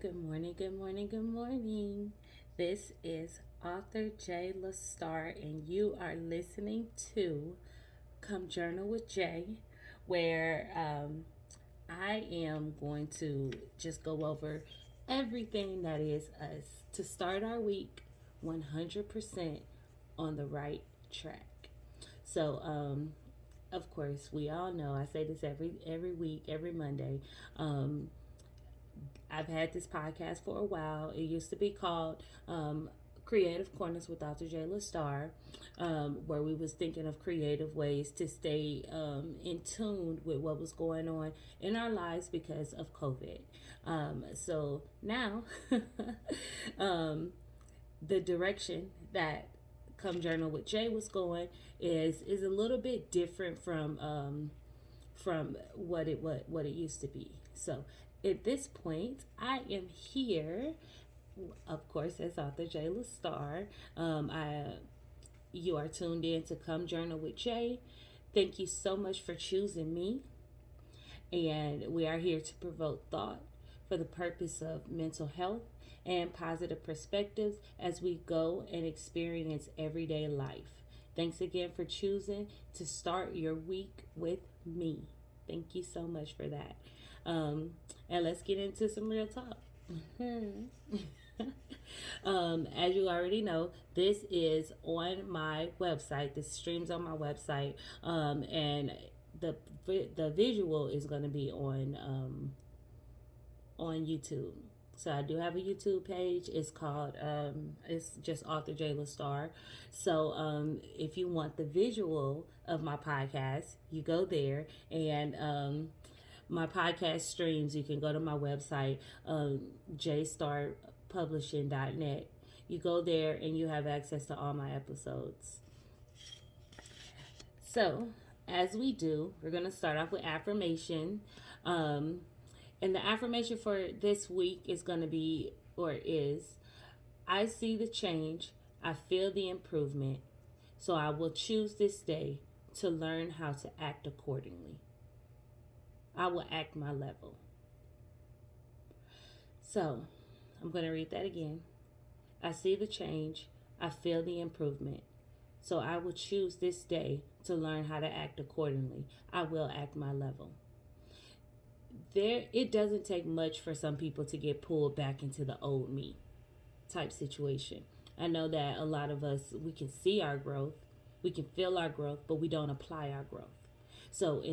Good morning, good morning, good morning. This is author Jay Lastar, and you are listening to Come Journal with Jay, where I am going to just go over everything that is us to start our week 100% on the right track. So, of course, we all know I say this every week, every Monday. Um, I've had this podcast for a while. It used to be called Creative Corners with Dr. Jayla Starr, where we was thinking of creative ways to stay in tune with what was going on in our lives because of COVID. So now, um, the direction that Come Journal with Jay was going is a little bit different from what it used to be. So at this point, I am here, of course, as author Jayla Starr. I You are tuned in to Come Journal with Jay. Thank you so much for choosing me, and we are here to provoke thought for the purpose of mental health and positive perspectives as we go and experience everyday life. Thanks again for choosing to start your week with me. Thank you so much for that. And let's get into some real talk. As you already know, this is on my website. This streams on my website, and the the visual is going to be on YouTube. So I do have a YouTube page. It's called it's just author Jayla Starr. So if you want the visual of my podcast, you go there, and my podcast streams. You can go to my website, jstarpublishing.net. You go there and you have access to all my episodes. So, as we do, we're going to start off with affirmation. Um, and the affirmation for this week is going to be, or is, I see the change, I feel the improvement, so I will choose this day to learn how to act accordingly. I will act my level. So, I'm going to read that again. I see the change, I feel the improvement, so I will choose this day to learn how to act accordingly. I will act my level. It doesn't take much for some people to get pulled back into the old me type situation. I know that a lot of us, we can see our growth, we can feel our growth, but we don't apply our growth. So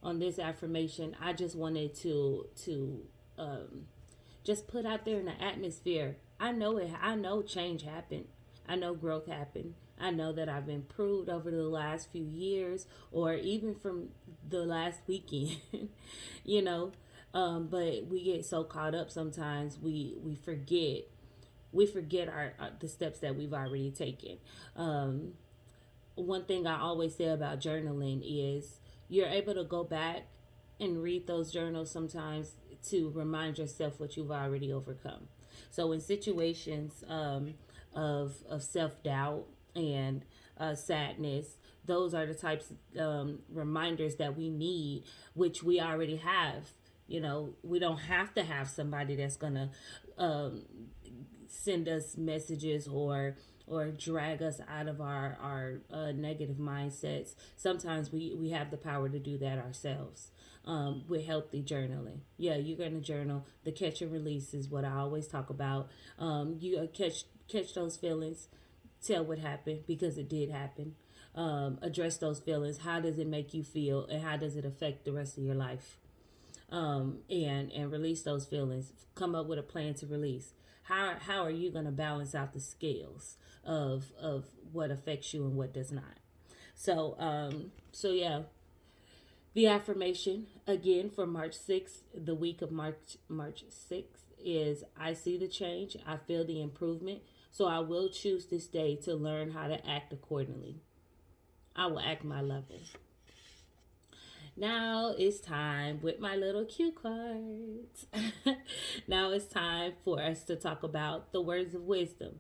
on this affirmation, I just wanted to just put out there in the atmosphere. I know it. I know change happened. I know growth happened. I know that I've improved over the last few years, or even from the last weekend. you know, but we get so caught up sometimes we forget our the steps that we've already taken. One thing I always say about journaling is you're able to go back and read those journals sometimes to remind yourself what you've already overcome. So in situations of self doubt and sadness, those are the types of reminders that we need, which we already have. We don't have to have somebody that's gonna um, send us messages or drag us out of our negative mindsets. Sometimes we have the power to do that ourselves with healthy journaling. Yeah, you're going to journal. The catch and release is what I always talk about. You catch those feelings, tell what happened because it did happen. Address those feelings. How does it make you feel, and how does it affect the rest of your life? And release those feelings. Come up with a plan to release. How are you going to balance out the scales of what affects you and what does not? So yeah, the affirmation again for March 6th, the week of March 6th, is I see the change, I feel the improvement, so I will choose this day to learn how to act accordingly. I will act my level. Now it's time with my little cue cards. Now it's time for us to talk about the words of wisdom.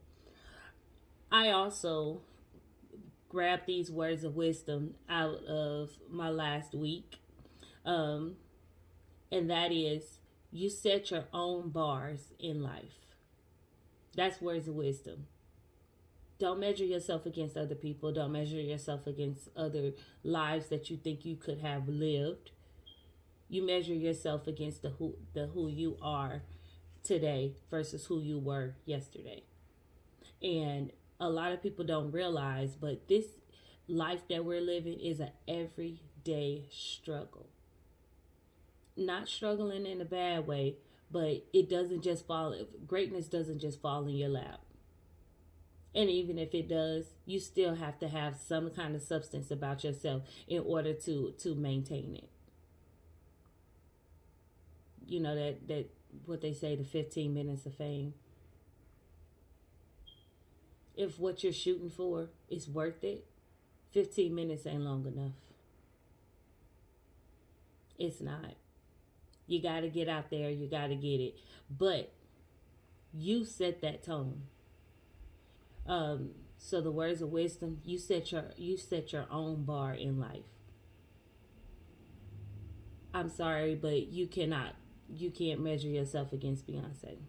I also grabbed these words of wisdom out of my last week, and that is You set your own bars in life. That's words of wisdom. Don't measure yourself against other people. Don't measure yourself against other lives that you think you could have lived. You measure yourself against the who you are today versus who you were yesterday. And a lot of people don't realize, but this life that we're living is an everyday struggle. Not struggling in a bad way, but it doesn't just fall, greatness doesn't just fall in your lap. And even if it does, you still have to have some kind of substance about yourself in order to maintain it. You know that what they say, the 15 minutes of fame. If what you're shooting for is worth it, 15 minutes ain't long enough. It's not. You got to get out there, you got to get it. But you set that tone. So the words of wisdom, you set your own bar in life. I'm sorry, but you can't measure yourself against Beyonce.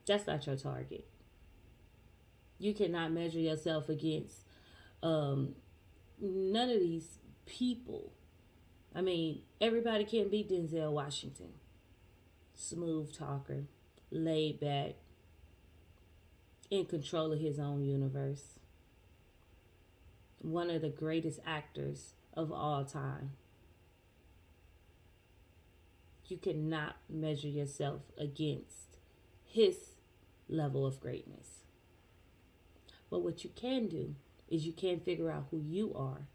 That's not your target. You cannot measure yourself against none of these people. I mean, everybody can't beat Denzel Washington. Smooth talker, laid back, in control of his own universe. One of the greatest actors of all time. You cannot measure yourself against his level of greatness. But what you can do is you can figure out who you are,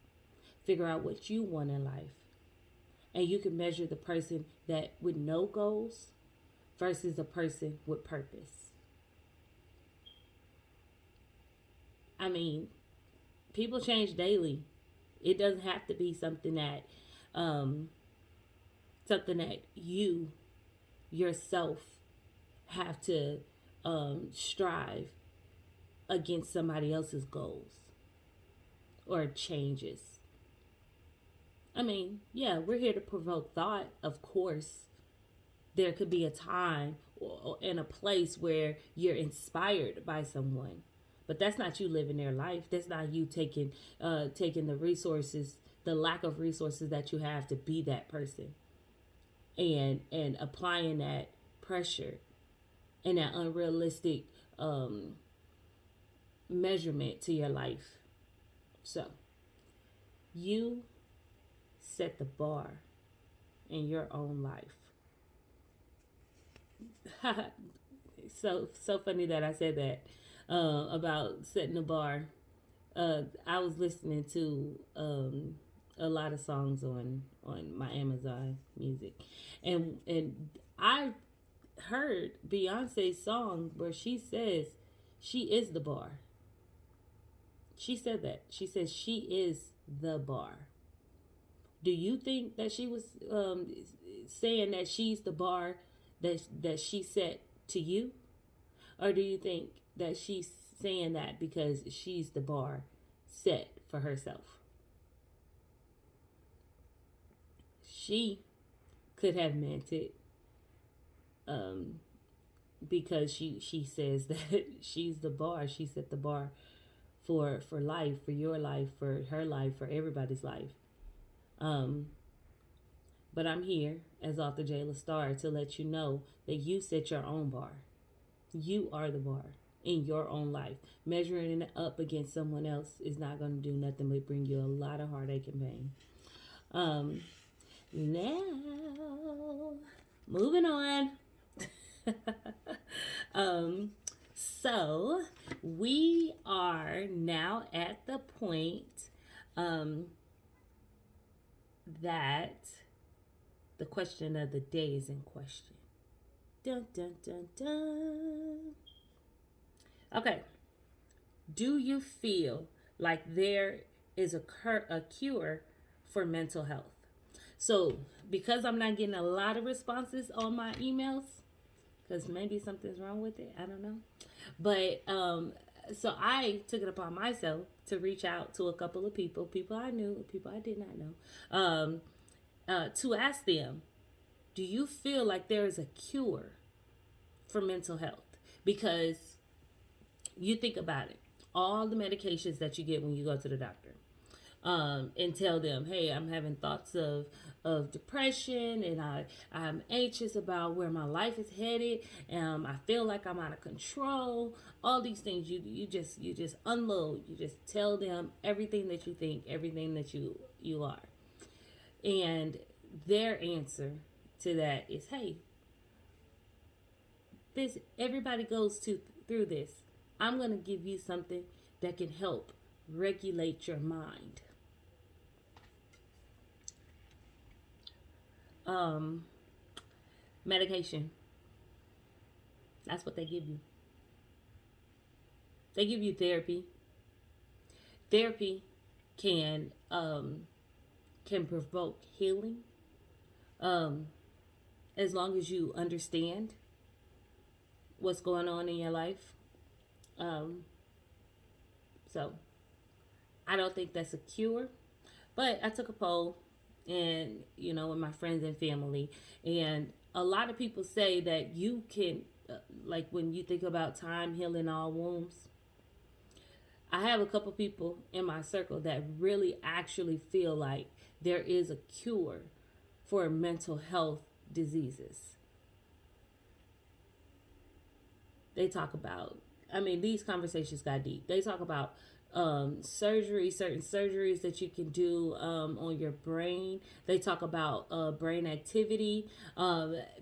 figure out what you want in life, and you can measure the person that with no goals versus a person with purpose. I mean, people change daily. It doesn't have to be something that you yourself have to strive against somebody else's goals or changes. I mean, yeah, we're here to provoke thought, of course. There could be a time and a place where you're inspired by someone, but that's not you living their life. That's not you taking the resources, the lack of resources that you have to be that person, and applying that pressure and that unrealistic measurement to your life. So you set the bar in your own life. So funny that I said that about setting the bar. I was listening to a lot of songs on my Amazon Music, and I heard Beyonce's song where she says she is the bar. She said that. She says she is the bar. Do you think that she was saying that she's the bar that she set to you? Or do you think that she's saying that because she's the bar set for herself? She could have meant it because she says that she's the bar. She set the bar for life, for your life, for her life, for everybody's life. But I'm here as Author J. LaStar to let you know that you set your own bar. You are the bar in your own life. Measuring it up against someone else is not going to do nothing but bring you a lot of heartache and pain. Now, moving on. So we are now at the point that the question of the day is in question. Dun, dun, dun, dun. Okay. Do you feel like there is a cure for mental health? So, because I'm not getting a lot of responses on my emails, because maybe something's wrong with it, I don't know. But, so I took it upon myself to reach out to a couple of people I knew, people I did not know, to ask them, do you feel like there is a cure for mental health? Because you think about it, all the medications that you get when you go to the doctor, and tell them, hey, I'm having thoughts of depression, and I'm anxious about where my life is headed. I feel like I'm out of control. All these things, you just unload. You just tell them everything that you think, everything that you are, and their answer to that is, hey, this everybody goes to through this. I'm going to give you something that can help regulate your mind. um Medication, that's what they give you. They give you therapy. Therapy can provoke healing, um as long as you understand what's going on in your life. Um so I don't think that's a cure, but I took a poll, and with my friends and family, and a lot of people say that you can, like, when you think about time healing all wounds. I have a couple people in my circle that really actually feel like there is a cure for mental health diseases. They talk about, I mean, these conversations got deep. They talk about surgery, certain surgeries that you can do on your brain. They talk about brain activity,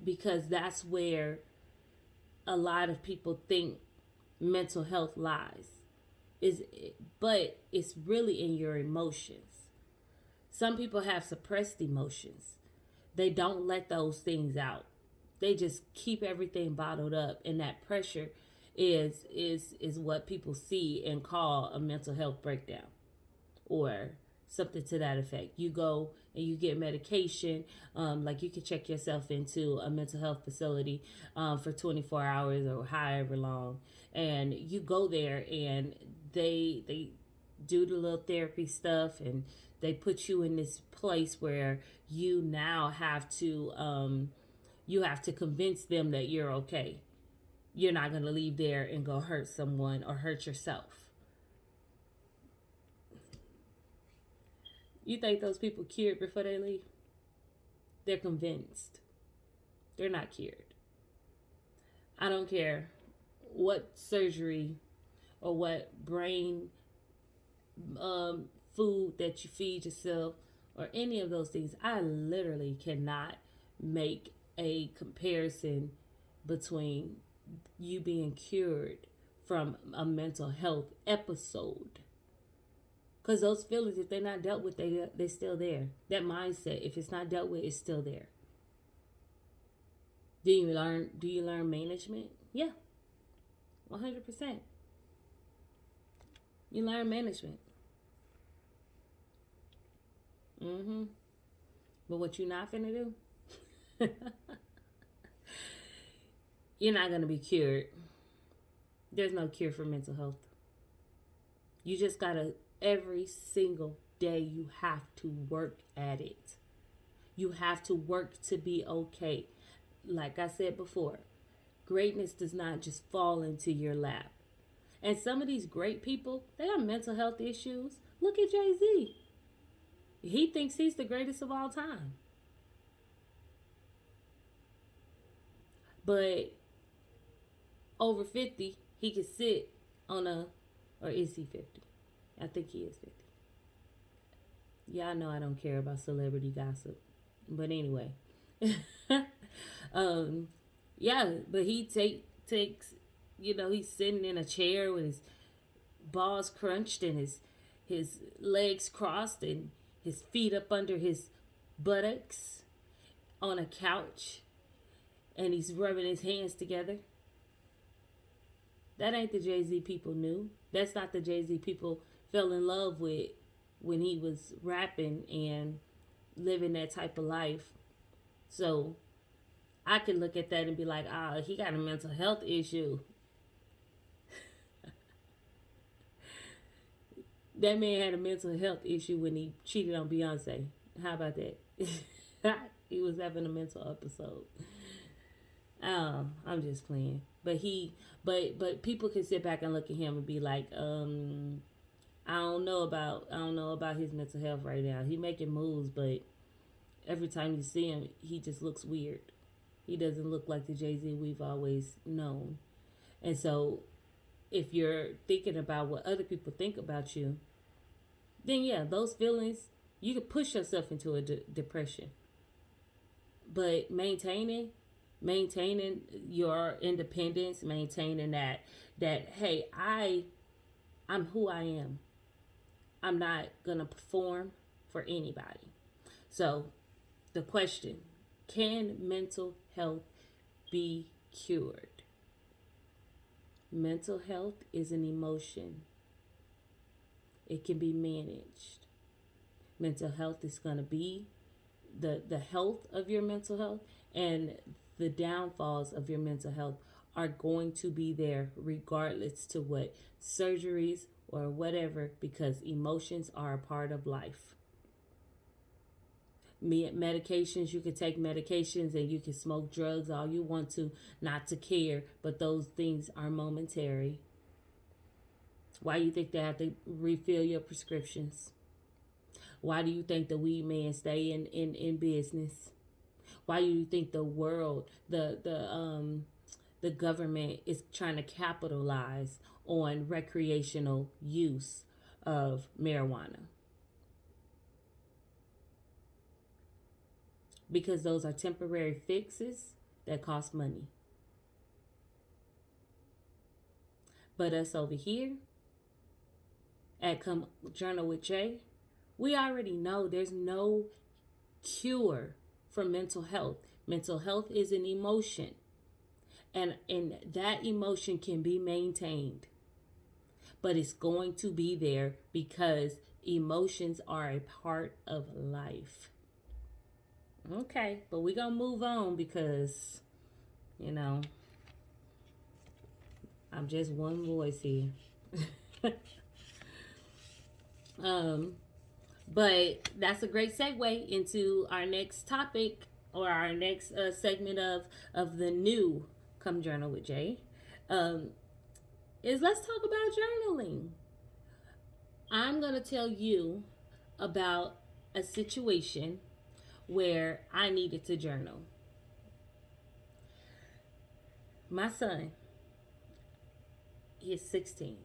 because that's where a lot of people think mental health lies. Is But it's really in your emotions. Some people have suppressed emotions. They don't let those things out. They just keep everything bottled up, and that pressure is what people see and call a mental health breakdown, or something to that effect. You go and you get medication, like you can check yourself into a mental health facility for 24 hours or however long, and you go there, and they do the little therapy stuff, and they put you in this place where you now have to convince them that you're okay. You're not going to leave there and go hurt someone or hurt yourself. You think those people cured before they leave? They're convinced. They're not cured. I don't care what surgery or what brain food that you feed yourself or any of those things. I literally cannot make a comparison between you being cured from a mental health episode. Because those feelings, if they're not dealt with, they're still there. That mindset, if it's not dealt with, it's still there. Do you learn management? Yeah, 100%. You learn management. But what you're not finna do, you're not gonna be cured. There's no cure for mental health. You just gotta, every single day, you have to work at it. You have to work to be okay. Like I said before, greatness does not just fall into your lap. And some of these great people, they have mental health issues. Look at Jay-Z. He thinks he's the greatest of all time. But over 50, he could sit on or is he 50? I think he is 50. Y'all know I don't care about celebrity gossip. But anyway. Yeah, but he takes, he's sitting in a chair with his balls crunched and his legs crossed and his feet up under his buttocks on a couch, and he's rubbing his hands together. That ain't the Jay-Z people knew. That's not the Jay-Z people fell in love with when he was rapping and living that type of life. So I can look at that and be like, he got a mental health issue. That man had a mental health issue when he cheated on Beyonce. How about that? He was having a mental episode. I'm just playing. But people can sit back and look at him and be like, I don't know about his mental health right now. He making moves, but every time you see him, he just looks weird. He doesn't look like the Jay-Z we've always known. And so if you're thinking about what other people think about you, then yeah, those feelings, you could push yourself into a depression. But maintaining your independence, maintaining that hey, I'm who I am. I'm not gonna perform for anybody. So the question, can mental health be cured? Mental health is an emotion. It can be managed. Mental health is going to be the health of your mental health, and the downfalls of your mental health are going to be there regardless to what surgeries or whatever, because emotions are a part of life. Medications, you can take medications and you can smoke drugs all you want to, not to care, but those things are momentary. Why do you think they have to refill your prescriptions? Why do you think the weed man stay in business? Why do you think the world, the government is trying to capitalize on recreational use of marijuana? Because those are temporary fixes that cost money. But us over here at Come Journal with Jay, we already know there's no cure for mental health. Mental health is an emotion, and that emotion can be maintained, but it's going to be there because emotions are a part of life. Okay, but we're gonna move on because, you know, I'm just one voice here. But that's a great segue into our next topic, or our next segment of the new Come Journal with Jay. Is let's talk about journaling. I'm gonna tell you about a situation where I needed to journal. My son, he's 16.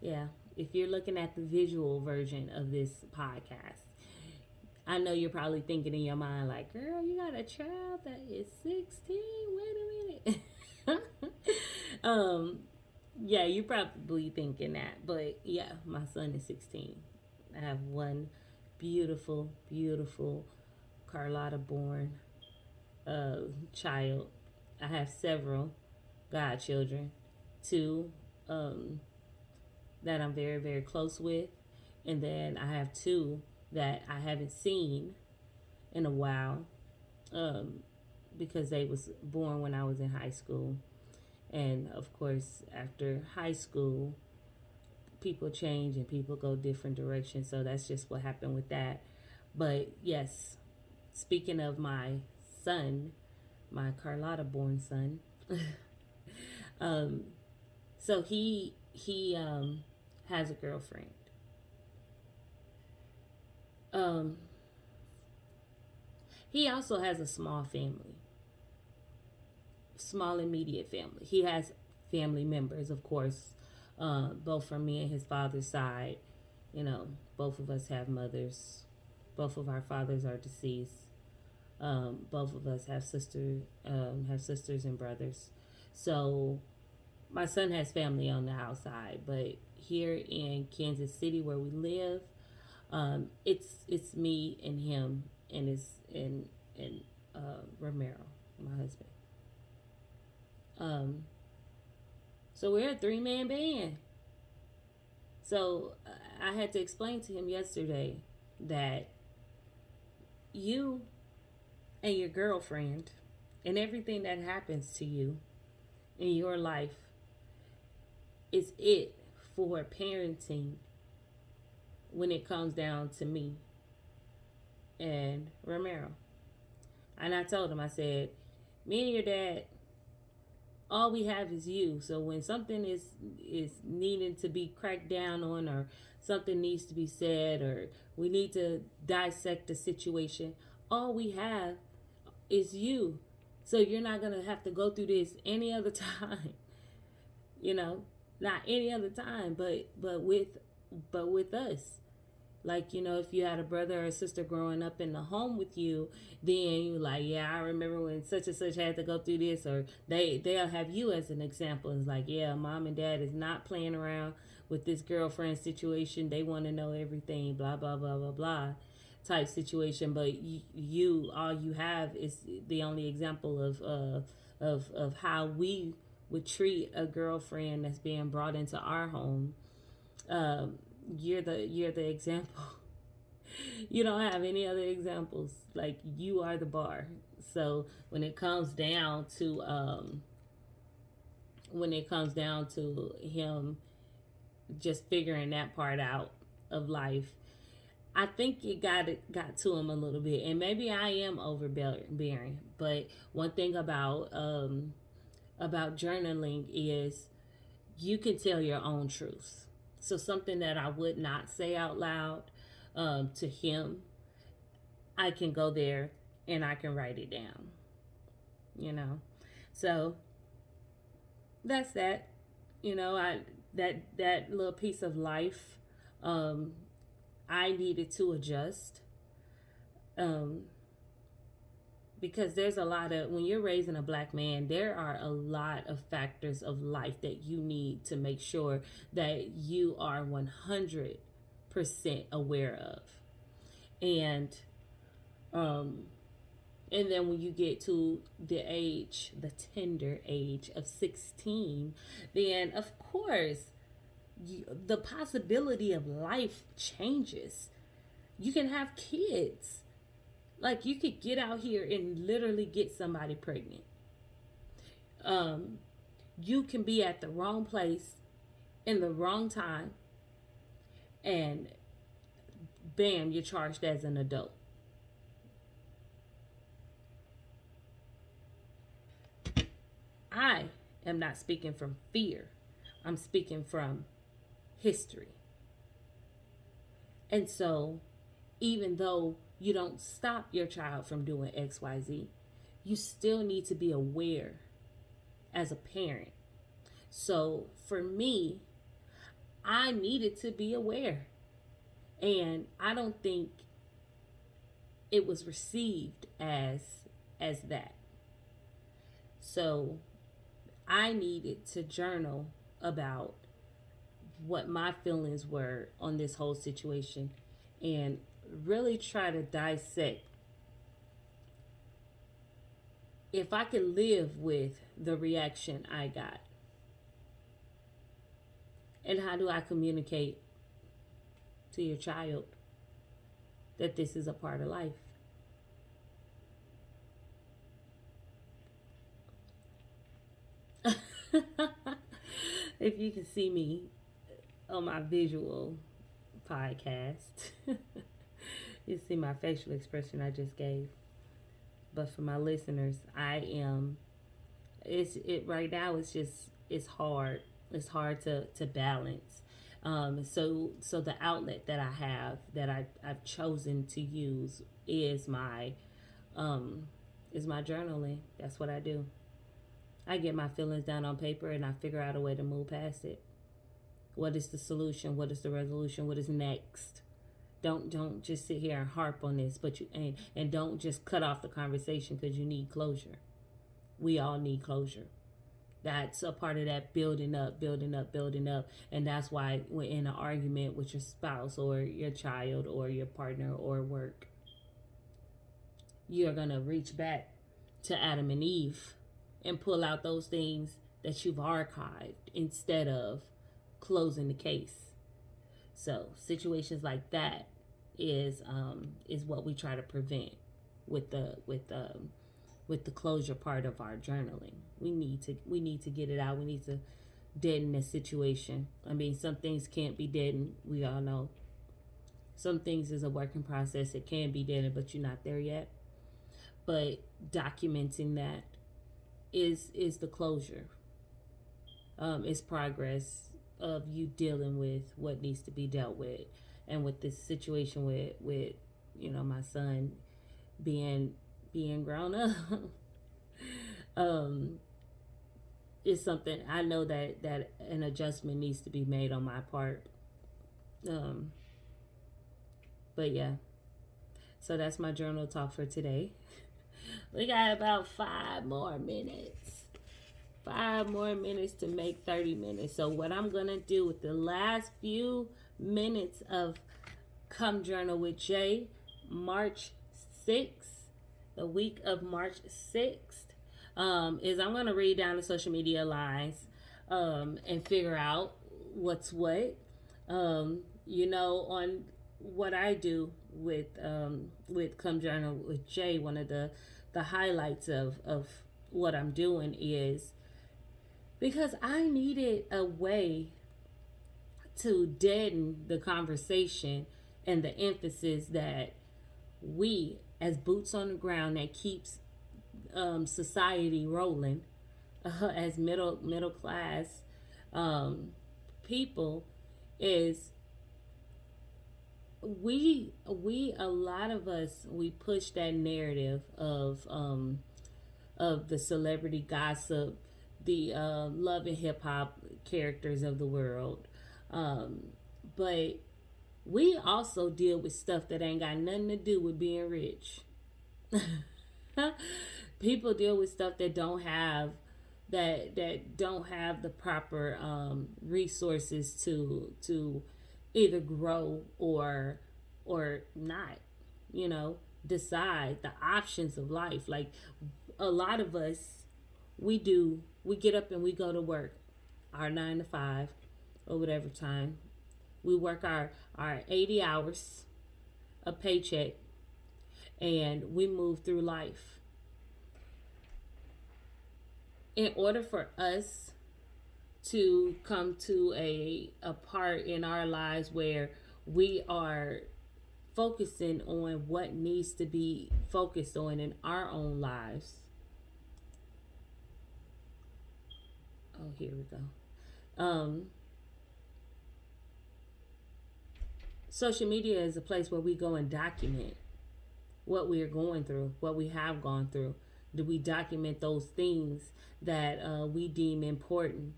Yeah, if you're looking at the visual version of this podcast, I know you're probably thinking in your mind, like, girl, you got a child that is 16? Wait a minute. Yeah, you're probably thinking that. But yeah, my son is 16. I have one beautiful, beautiful Carlotta born child. I have several godchildren, two that I'm very, very close with, and then I have two that I haven't seen in a while, because they was born when I was in high school. And of course, after high school, people change and people go different directions. So that's just what happened with that. But yes, speaking of my son, my Carlotta born son, so he has a girlfriend. He also has a small family, small immediate family. He has family members, of course, both from me and his father's side. You know, both of us have mothers. Both of our fathers are deceased. Both of us have sisters and brothers. So my son has family on the outside, but here in Kansas City where we live, it's me and him and Romero, my husband. So we're a 3-man band. So I had to explain to him yesterday that you and your girlfriend and everything that happens to you in your life is it for parenting when it comes down to me. and Romero. And I told him, I said, me and your dad, all we have is you. So when something is needing to be cracked down on, or something needs to be said, or we need to dissect the situation, all we have is you. So you're not gonna have to go through this any other time. you know, Not any other time, but with us. Like, if you had a brother or a sister growing up in the home with you, then you like, yeah, I remember when such and such had to go through this, or they'll have you as an example. It's like, yeah, mom and dad is not playing around with this girlfriend situation. They want to know everything, blah blah blah blah blah, type situation. But you all you have is the only example of how we would treat a girlfriend that's being brought into our home. Um, you're the example. You don't have any other examples. Like, you are the bar. So when it comes down to him just figuring that part out of life, I think it got to him a little bit, and maybe I am overbearing. But one thing about journaling is you can tell your own truth. So something that I would not say out loud to him, I can go there and I can write it down. You know, so that's that. That little piece of life. I needed to adjust. Um, because there's a lot of, when you're raising a black man, there are a lot of factors of life that you need to make sure that you are 100% aware of. And and then when you get to the tender age of 16, then of course the possibility of life changes. You can have kids. Like, you could get out here and literally get somebody pregnant. You can be at the wrong place in the wrong time, and bam, you're charged as an adult. I am not speaking from fear. I'm speaking from history. And so, even though you don't stop your child from doing XYZ, you still need to be aware as a parent. So for me, I needed to be aware. And I don't think it was received as that. So I needed to journal about what my feelings were on this whole situation, and really try to dissect if I could live with the reaction I got, and how do I communicate to your child that this is a part of life. If you can see me on my visual podcast, you see my facial expression I just gave. But for my listeners, right now it's hard. It's hard to balance. So the outlet that I have, that I've chosen to use, is my journaling. That's what I do. I get my feelings down on paper and I figure out a way to move past it. What is the solution? What is the resolution? What is next? Don't just sit here and harp on this, but and don't just cut off the conversation because you need closure. We all need closure. That's a part of that building up, and that's why when in an argument with your spouse or your child or your partner or work, you're gonna reach back to Adam and Eve and pull out those things that you've archived instead of closing the case. So situations like that is what we try to prevent with the closure part of our journaling. We need to get it out. We need to deaden this situation. I mean, some things can't be deadened. We all know. Some things is a working process. It can be done, but you're not there yet. But documenting that is the closure. It's progress of you dealing with what needs to be dealt with, and with this situation with my son being grown up. um, is something I know that an adjustment needs to be made on my part. Um, but yeah, so that's my journal talk for today. We got about 5 more minutes. 5 more minutes to make 30 minutes. So what I'm going to do with the last few minutes of Come Journal with Jay, March 6th, the week of March 6th, is I'm going to read down the social media lines and figure out what's what. On what I do with Come Journal with Jay, one of the highlights of what I'm doing is because I needed a way to deaden the conversation and the emphasis that we, as boots on the ground, that keeps society rolling, as middle class people, is we a lot of us, we push that narrative of the celebrity gossip, the love and hip hop characters of the world, but we also deal with stuff that ain't got nothing to do with being rich. People deal with stuff that don't have the proper resources to either grow or not, decide the options of life. Like a lot of us, we get up and we go to work, our 9 to 5 or whatever time. We work our 80 hours, a paycheck, and we move through life. In order for us to come to a part in our lives where we are focusing on what needs to be focused on in our own lives. Oh, here we go. Social media is a place where we go and document what we are going through, what we have gone through. Do we document those things that we deem important?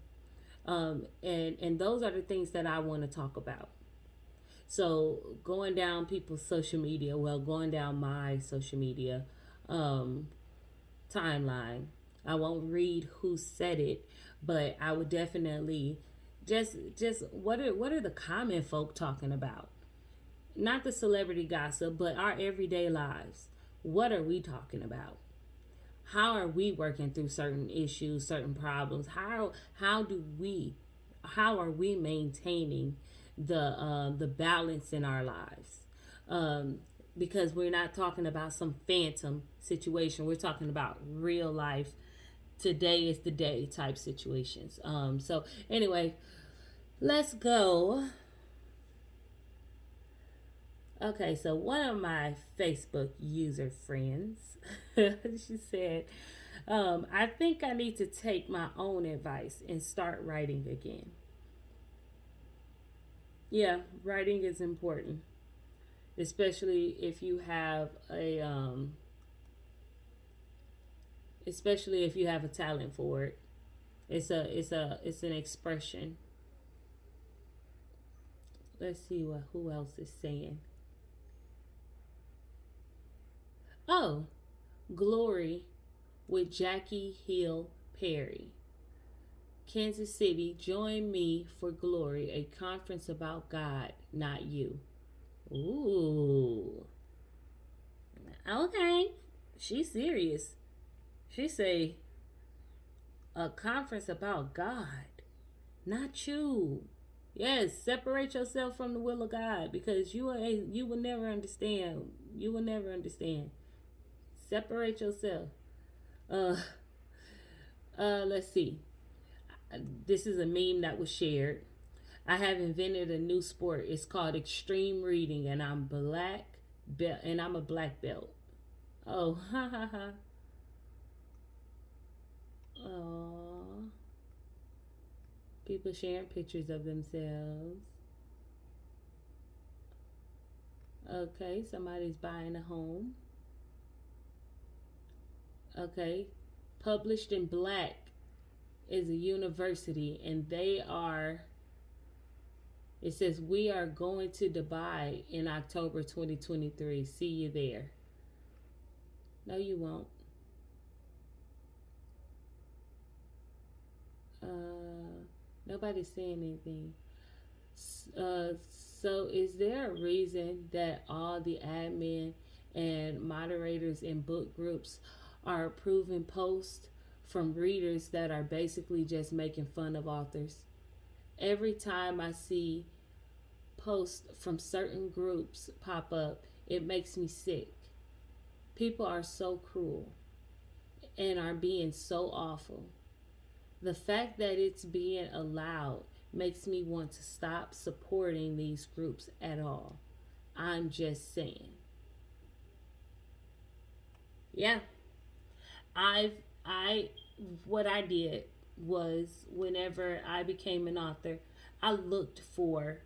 And those are the things that I want to talk about. So going down people's social media, going down my social media timeline, I won't read who said it, but I would definitely just what are the common folk talking about? Not the celebrity gossip, but our everyday lives. What are we talking about? How are we working through certain issues, certain problems? How are we maintaining the balance in our lives? Because we're not talking about some phantom situation. We're talking about real life. Today is the day type situations. So anyway, let's go. Okay, so one of my Facebook user friends, she said, I think I need to take my own advice and start writing again. Yeah, writing is important, especially if you have a talent for it. It's an expression. Let's see who else is saying. Oh, Glory with Jackie Hill Perry. Kansas City, join me for Glory, a conference about God, not you. Ooh. Okay. She's serious. She say a conference about God, not you. Yes, separate yourself from the will of God, because you will never understand. You will never understand. Separate yourself. Let's see. This is a meme that was shared. I have invented a new sport. It's called extreme reading, and I'm black belt, and I'm a black belt. Oh, ha ha ha. Oh, people sharing pictures of themselves. Okay, somebody's buying a home. Okay, published in black is a university, and they are. It says we are going to Dubai in October 2023. See you there. No, you won't. Nobody's saying anything. So, is there a reason that all the admin and moderators in book groups are approving posts from readers that are basically just making fun of authors? Every time I see posts from certain groups pop up, it makes me sick. People are so cruel and are being so awful. The fact that it's being allowed makes me want to stop supporting these groups at all. I'm just saying. Yeah. I've I what I did was whenever I became an author, I looked for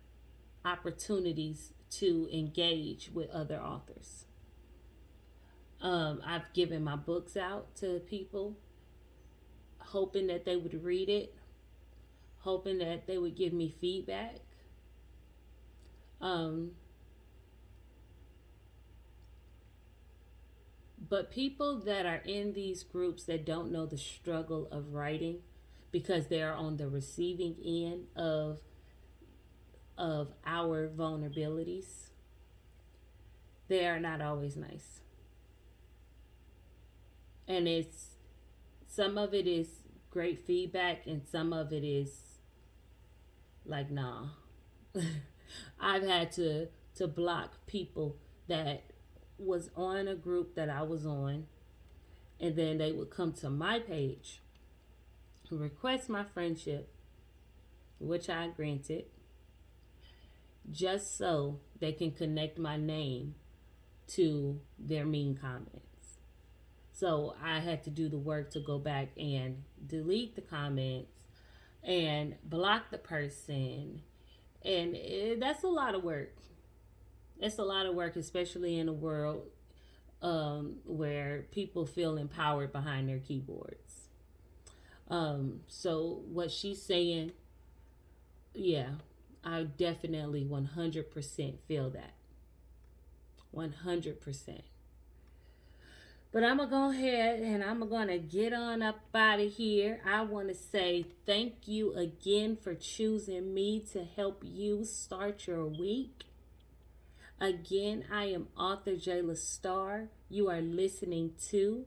opportunities to engage with other authors. I've given my books out to people, hoping that they would read it, hoping that they would give me feedback. Um, but people that are in these groups that don't know the struggle of writing because they are on the receiving end of our vulnerabilities, they are not always nice. And it's some of it is great feedback and some of it is like nah. I've had to block people that was on a group that I was on, and then they would come to my page, request my friendship, which I granted, just so they can connect my name to their mean comments. So I had to do the work to go back and delete the comments and block the person. And that's a lot of work. It's a lot of work, especially in a world where people feel empowered behind their keyboards. So what she's saying, yeah, I definitely 100% feel that. 100%. But I'm going to go ahead and I'm going to get on up out of here. I want to say thank you again for choosing me to help you start your week. Again, I am author Jayla Starr. You are listening to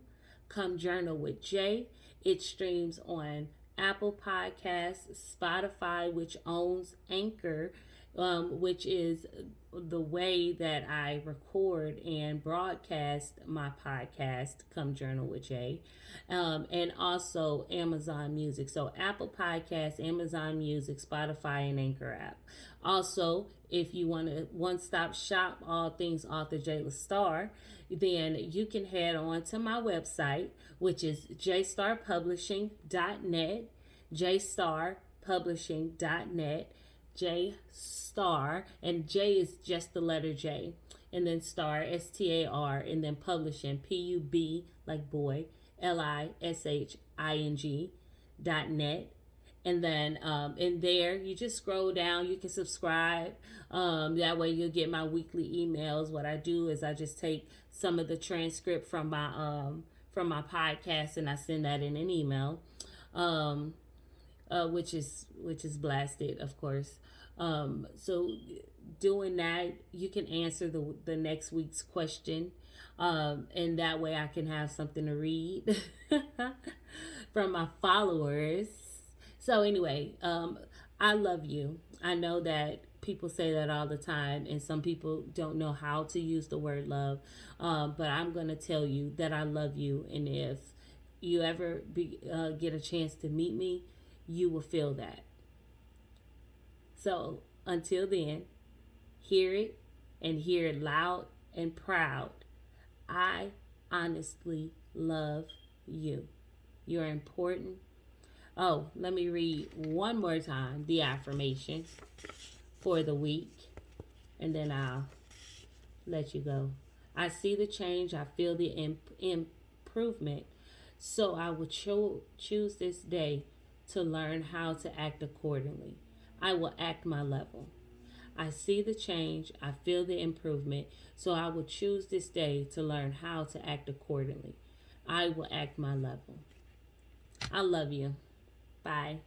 Come Journal with Jay. It streams on Apple Podcasts, Spotify, which owns Anchor, which is the way that I record and broadcast my podcast, Come Journal with Jay, and also Amazon Music. So Apple Podcasts, Amazon Music, Spotify, and Anchor app. Also, if you want to one-stop shop all things author Jayla Starr, then you can head on to my website, which is jstarpublishing.net, jstarpublishing.net, J Star, and J is just the letter J, and then Star, STAR, and then publishing, PUB like boy, LISHING.net. And then in there, you just scroll down. You can subscribe. That way, you'll get my weekly emails. What I do is I just take some of the transcript from my podcast and I send that in an email, which is blasted, of course. So doing that, you can answer the next week's question, and that way I can have something to read from my followers. So anyway, I love you. I know that people say that all the time, and some people don't know how to use the word love. But I'm going to tell you that I love you. And if you ever get a chance to meet me, you will feel that. So until then, hear it and hear it loud and proud. I honestly love you. You're important. Oh, let me read one more time the affirmation for the week, and then I'll let you go. I see the change. I feel the improvement. So I will choose this day to learn how to act accordingly. I will act my level. I see the change. I feel the improvement. So I will choose this day to learn how to act accordingly. I will act my level. I love you. Bye.